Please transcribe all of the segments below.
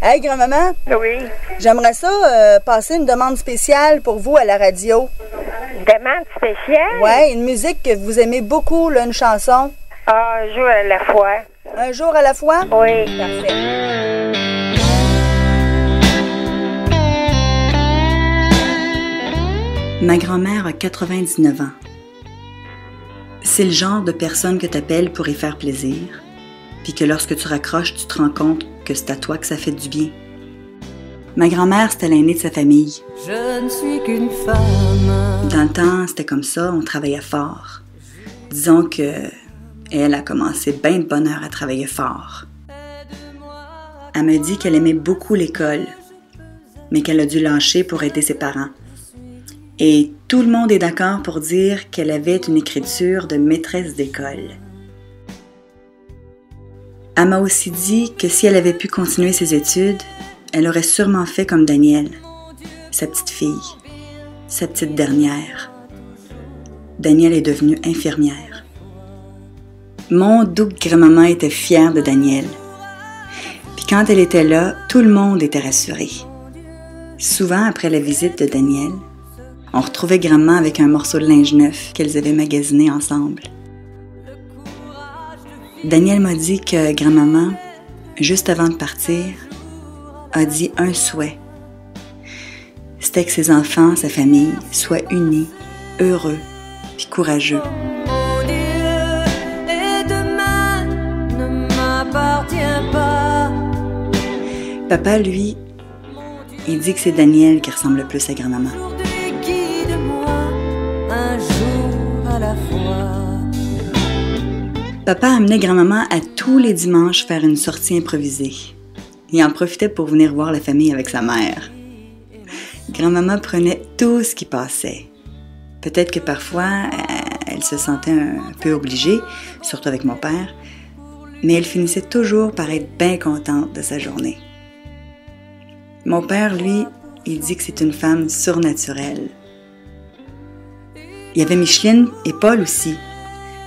Hey, grand-maman. Oui. J'aimerais ça passer une demande spéciale pour vous à la radio. Demande spéciale? Ouais, une musique que vous aimez beaucoup, là, une chanson. Ah, un jour à la fois. Un jour à la fois? Oui. Parfait. Ma grand-mère a 99 ans. C'est le genre de personne que t'appelles pour y faire plaisir, puis que lorsque tu raccroches, tu te rends compte que c'est à toi que ça fait du bien. Ma grand-mère, c'était l'aînée de sa famille. Je ne suis qu'une femme. Dans le temps, c'était comme ça, on travaillait fort. Disons que elle a commencé bien de bonne heure à travailler fort. Elle me dit qu'elle aimait beaucoup l'école, mais qu'elle a dû lâcher pour aider ses parents. Et tout le monde est d'accord pour dire qu'elle avait une écriture de maîtresse d'école. Elle m'a aussi dit que si elle avait pu continuer ses études, elle aurait sûrement fait comme Danielle, sa petite fille, sa petite dernière. Danielle est devenue infirmière. Mon doux grand-maman était fière de Danielle. Puis quand elle était là, tout le monde était rassuré. Souvent, après la visite de Danielle, on retrouvait grand-maman avec un morceau de linge neuf qu'elles avaient magasiné ensemble. Danielle m'a dit que grand-maman, juste avant de partir, a dit un souhait. C'était que ses enfants, sa famille, soient unis, heureux puis courageux. Mon Dieu, et demain ne m'appartient pas. Papa, lui, il dit que c'est Danielle qui ressemble le plus à grand-maman. Aujourd'hui, guide-moi un jour à la fois. Papa amenait grand-maman à tous les dimanches faire une sortie improvisée. Il en profitait pour venir voir la famille avec sa mère. Grand-maman prenait tout ce qui passait. Peut-être que parfois, elle se sentait un peu obligée, surtout avec mon père, mais elle finissait toujours par être bien contente de sa journée. Mon père, lui, il dit que c'est une femme surnaturelle. Il y avait Micheline et Paul aussi.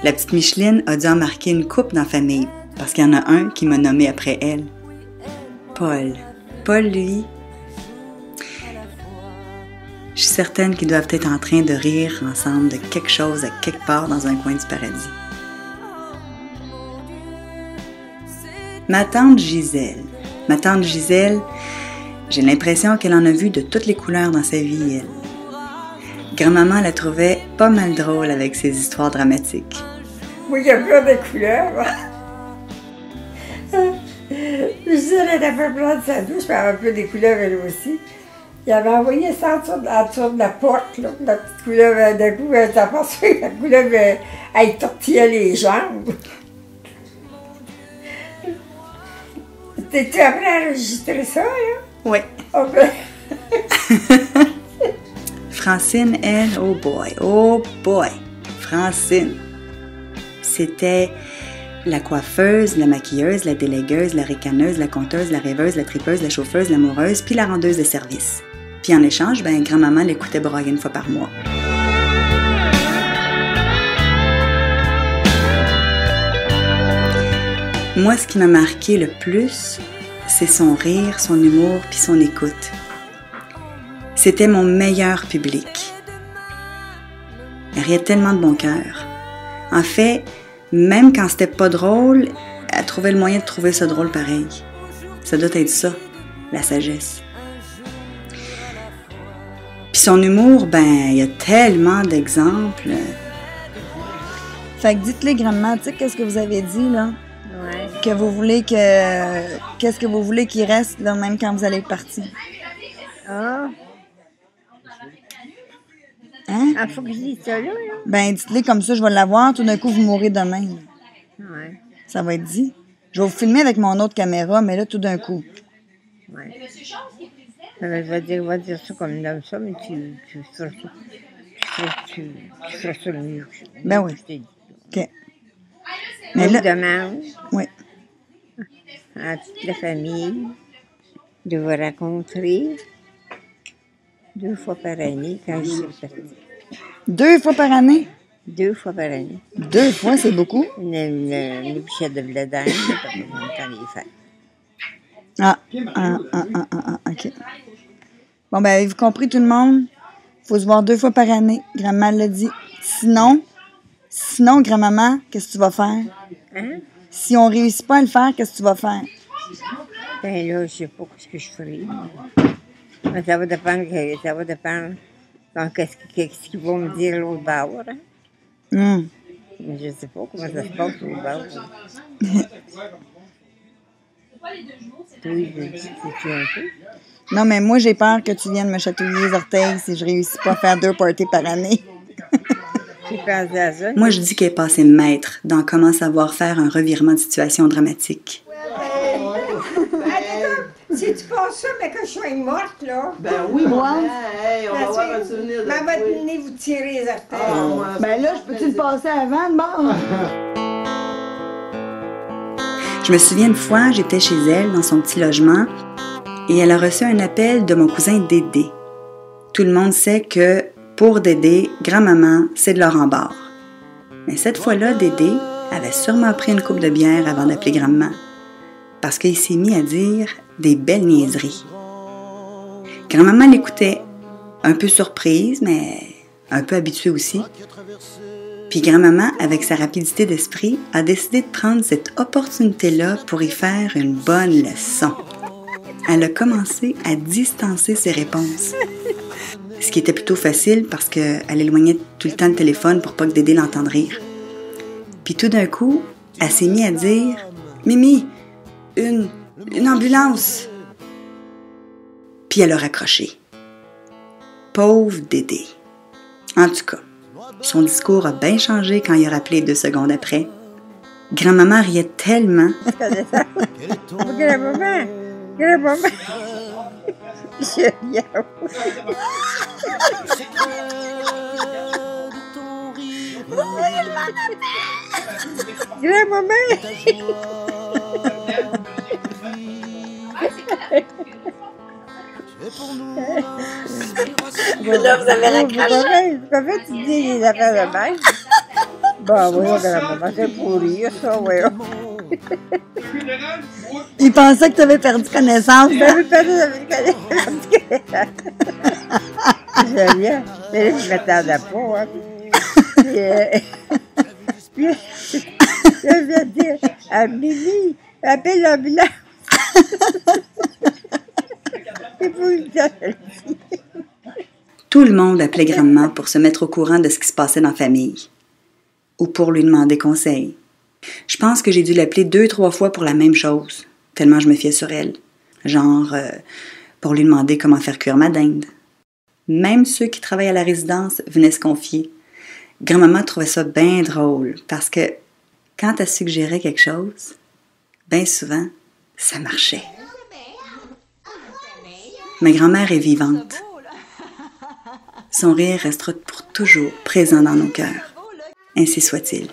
La petite Micheline a dû en marquer une couple dans la famille, parce qu'il y en a un qui m'a nommé après elle. Paul. Paul, lui, je suis certaine qu'ils doivent être en train de rire ensemble de quelque chose à quelque part dans un coin du paradis. Ma tante Gisèle, j'ai l'impression qu'elle en a vu de toutes les couleurs dans sa vie, elle. Grand-maman la trouvait pas mal drôle avec ses histoires dramatiques. Oui, il y a plein de couleurs. Gisèle, elle avait plein de sa douche, mais elle avait un peu des couleurs, elle aussi. Il avait envoyé ça en dessous de la porte, là, la petite couleur, d'un coup, t'as pensé que la couleur, elle tortillait les jambes. T'es-tu appris à enregistrer ça, là? Oui. Oh, ben. Francine, elle, oh boy, Francine. C'était la coiffeuse, la maquilleuse, la délégueuse, la ricaneuse, la conteuse, la rêveuse, la tripeuse, la chauffeuse, l'amoureuse, puis la rendeuse de service. Puis en échange, grand-maman l'écoutait broyer une fois par mois. Moi, ce qui m'a marqué le plus, c'est son rire, son humour, puis son écoute. C'était mon meilleur public. Elle riait tellement de bon cœur. En fait, même quand c'était pas drôle, elle trouvait le moyen de trouver ça drôle pareil. Ça doit être ça, la sagesse. Puis son humour, il y a tellement d'exemples. Fait que dites-les, grand-maman, tu sais, qu'est-ce que vous avez dit, là? Ouais. Que vous voulez que... Qu'est-ce que vous voulez qu'il reste, là, même quand vous allez partir? Ah. Hein? Ah, faut que je dise ça, là. Dites-les comme ça, je vais l'avoir. Tout d'un coup, vous mourrez demain. Ouais. Ça va être dit. Je vais vous filmer avec mon autre caméra, mais là, tout d'un coup. Ouais. Je vais dire ça comme ça, mais tu feras ça le mieux. Ben oui. Je t'ai dit. OK. Mais Mais là... je demande Oui. à toute la famille de vous rencontrer 2 fois par année quand je suis partie. 2 fois par année? 2 fois par année. 2 fois, c'est beaucoup? Une épichette de blé d'Inde, quand les fêtes. OK. Bon, ben, avez-vous compris, tout le monde? Faut se voir 2 fois par année. Grand-maman l'a dit. Sinon, grand-maman, qu'est-ce que tu vas faire? Hein? Si on réussit pas à le faire, qu'est-ce que tu vas faire? Ben là, je sais pas ce que je ferai. Mais ça va dépendre. Qu'est-ce qu'ils vont me dire l'autre bord. Hein? Mais je sais pas comment ça se passe l'autre bord. Oui, c'est un peu. Non, mais moi, j'ai peur que tu viennes me chatouiller les orteils si je réussis pas à faire 2 parties par année. J'ai pensé à ça. Moi, je dis qu'elle est passée maître dans comment savoir faire un revirement de situation dramatique. Si tu penses ça, mais que je sois morte, là. Ben oui, moi. Hey, on va avoir un souvenir de ma toi. va venir vous tirer les orteils. Ben là, je peux-tu le passer avant de bord? Je me souviens une fois, j'étais chez elle dans son petit logement et elle a reçu un appel de mon cousin Dédé. Tout le monde sait que pour Dédé, grand-maman, c'est de l'or en barre. Mais cette fois-là, Dédé avait sûrement pris une coupe de bière avant d'appeler grand-maman parce qu'il s'est mis à dire des belles niaiseries. Grand-maman l'écoutait, un peu surprise, mais un peu habituée aussi. Puis grand-maman, avec sa rapidité d'esprit, a décidé de prendre cette opportunité-là pour y faire une bonne leçon. Elle a commencé à distancer ses réponses. Ce qui était plutôt facile parce qu'elle éloignait tout le temps le téléphone pour pas que Dédé l'entende rire. Puis tout d'un coup, elle s'est mise à dire « Mimi, une ambulance! » Puis elle a raccroché. Pauvre Dédé. En tout cas, son discours a bien changé quand il a rappelé 2 secondes après. Grand-maman riait tellement. Grand-maman! Là, vous avez raccroché. Pourquoi tu dis des affaires de même? Bon, oui, grand-maman, c'est pour rire, ça, oui. Il pensait que tu avais perdu connaissance. J'avais pas dit c'est bien. Mais là, je m'attendais pas, hein. Puis, je viens de dire à Mimi, appelle l'ambulance. C'est pour lui dire. Tout le monde appelait grand-maman pour se mettre au courant de ce qui se passait dans la famille. Ou pour lui demander conseil. Je pense que j'ai dû l'appeler 2-3 fois pour la même chose, tellement je me fiais sur elle. Genre, pour lui demander comment faire cuire ma dinde. Même ceux qui travaillent à la résidence venaient se confier. Grand-maman trouvait ça bien drôle, parce que quand elle suggérait quelque chose, bien souvent, ça marchait. Ma grand-mère est vivante. Son rire restera pour toujours présent dans nos cœurs. Ainsi soit-il.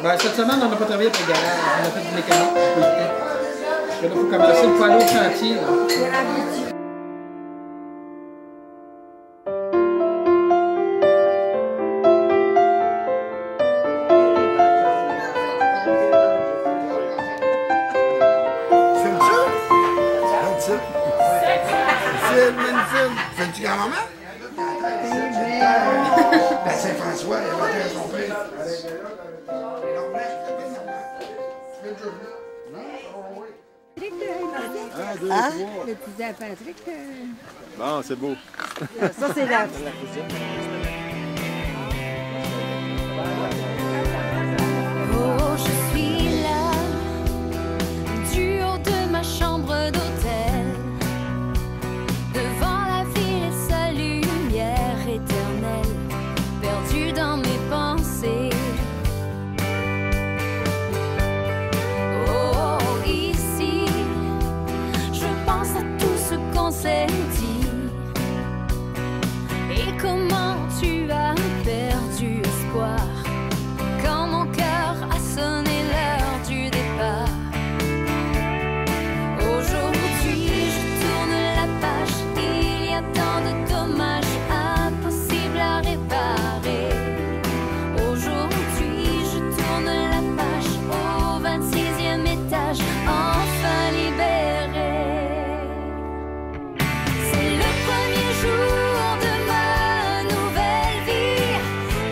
Ben, cette semaine, on n'a pas travaillé pour le garage. On a fait du mécanique. Parce que là, il faut commencer, il faut aller au chantier. Là. Fais-tu grand-maman? La Saint-François, elle va dire son père. Patrick. Un, deux, Ah. trois. Le petit à Patrick. Bon, c'est beau. Ça, c'est la... Oh, je suis là, du haut de ma chambre d'hôtel, devant la ville et sa lumière éternelle, perdue dans mes pensées. Oh, ici, je pense à tout ce qu'on s'est dit, et comment tu as perdu espoir quand mon cœur a sonné l'heure du départ. Aujourd'hui, je tourne la page, il y a tant de dommages impossibles à réparer. Aujourd'hui, je tourne la page au 26e étage, enfin libéré. C'est le premier jour de ma nouvelle vie.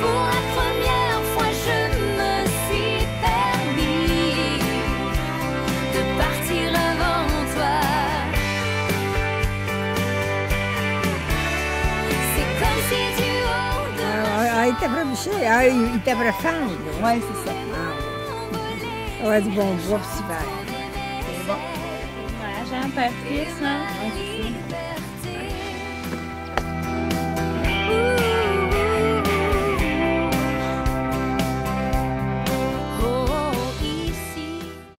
Pour la première fois, je me suis permis de partir avant toi. C'est comme si du haut de il était prêt à boucher. Il était prêt à fendre. Ouais, c'est ça. Ouais, du bon bois, super. Ouais, Jean-Patrice, hein?